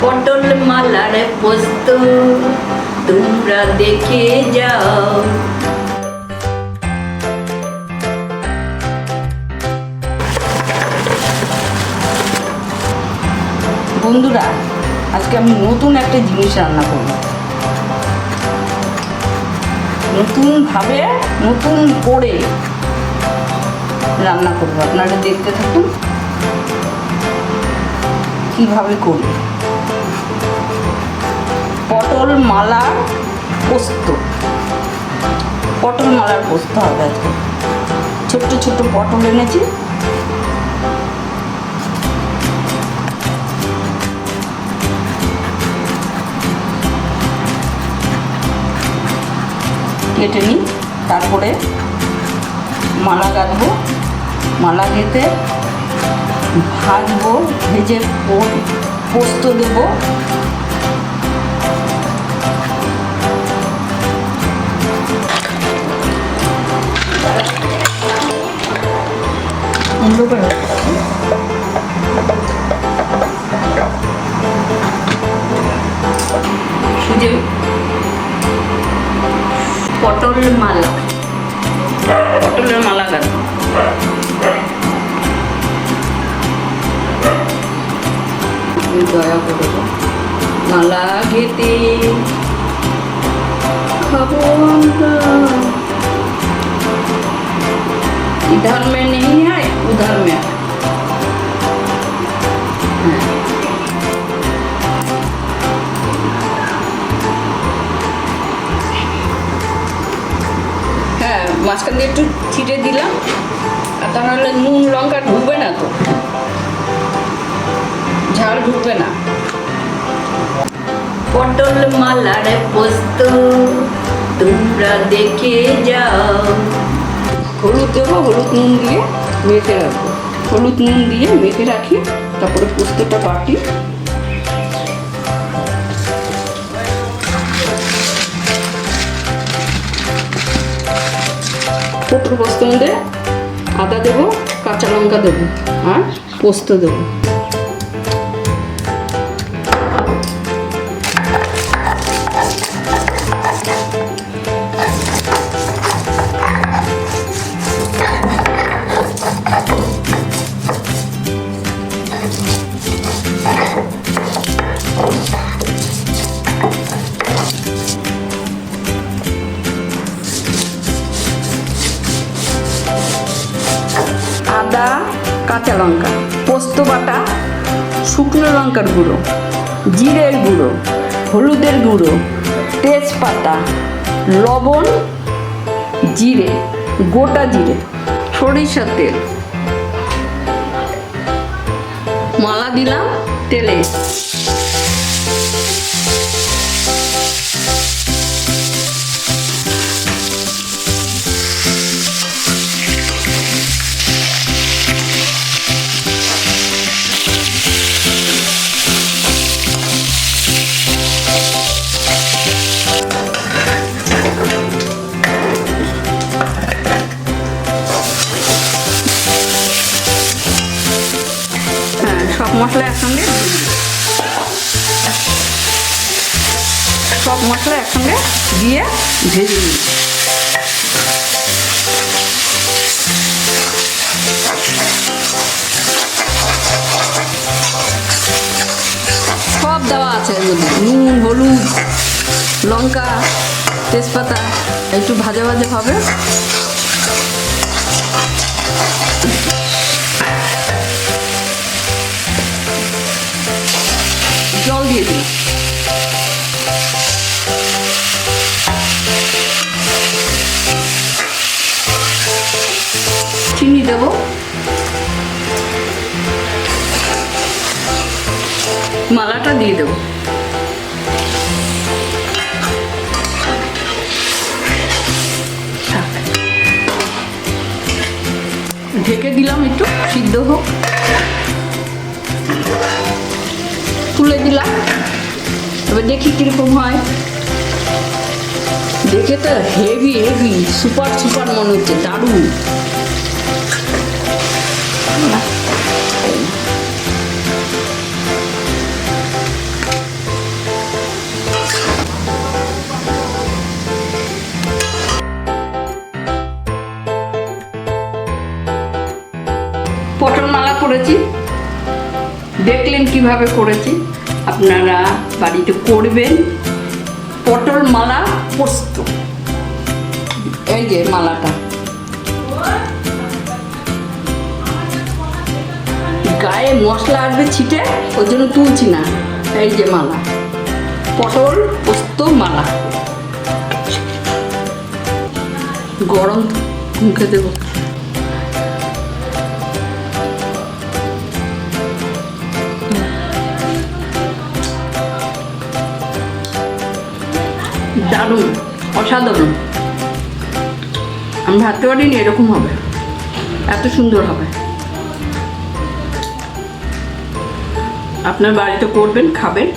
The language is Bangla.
পটল মালার পোস্ত তোমরা দেখে যাও। বন্ধুরা, আজকে আমি নতুন একটা জিনিস রান্না করব, নতুনভাবে নতুন করে রান্না করব। আপনারা দেখতে থাকুন কীভাবে করব। পটল মালার পোস্ত, পটল মালার পোস্ত হবে আজকে। ছোট্ট ছোট্ট পটল এনেছি, কেটে নিই। তারপরে মালা গাঁথবো, মালা গেঁথে ভাজবো, ভেজে পোস্ত দেবো। সুজি পটলের মালা, পটলের মালা গাঁথবো। দয়া করে মালা গেঁথে খাবো আমরা। इधर में नहीं है, उधर में है। হ্যাঁ, মাঝখান দিয়ে একটু ছিটে দিলাম, আর তা নাহলে নুন লঙ্কা ঢুকবে না, তো ঝাল ঢুকবে না। পটল মালার পোস্ত তোমরা দেখে যাও। হলুদ দেবো, হলুদ নুন দিয়ে মেখে রাখবো, হলুদ নুন দিয়ে মেখে রাখি। তারপরে পোস্তটা বাটি, পটল পোস্ত মধ্যে আদা দেবো, কাঁচা লঙ্কা দেবো, আর পোস্ত দেবো। আদা, কাঁচা লঙ্কা, পোস্ত বাটা, শুকনো লঙ্কার গুঁড়ো, জিরের গুঁড়ো, হলুদের গুঁড়ো, তেজপাতা, লবণ, জিরে, গোটা জিরে, সরিষার তেল। মালা দিলাম তেলে। সব মশলা একসঙ্গে, সব মশলা একসঙ্গে দিয়ে ভেজে নিই। সব দেওয়া আছে এর মধ্যে, নুন, হলুদ, লঙ্কা, তেজপাতা। একটু ভাজা ভাজা হবে। জল দিয়ে দিই। চিনি দেব, মালাটা দিয়ে দেব। ঢেকে দিলাম, একটু সিদ্ধ হোক। তুলে দিলাম, এবার দেখি কিরকম হয়। দেখে তো হেভি হেভি সুপার সুপার মনে হচ্ছে, দারুণ। দেখলেন কিভাবে করেছি, আপনারা বাড়িতে করবেন। পটল মালা পোস্ত, এই যে মালাটা, গায়ে মশলা আসবে ছিটে, ওই জন্য তুলছি না। এই যে মালা, পটল পোস্ত মালা, গরম মুখে দেবো। দারুণ, অসাধারণ। আমি ভাবতে পারিনি এরকম হবে, এত সুন্দর হবে। আপনার বাড়িতে করবেন, খাবেন।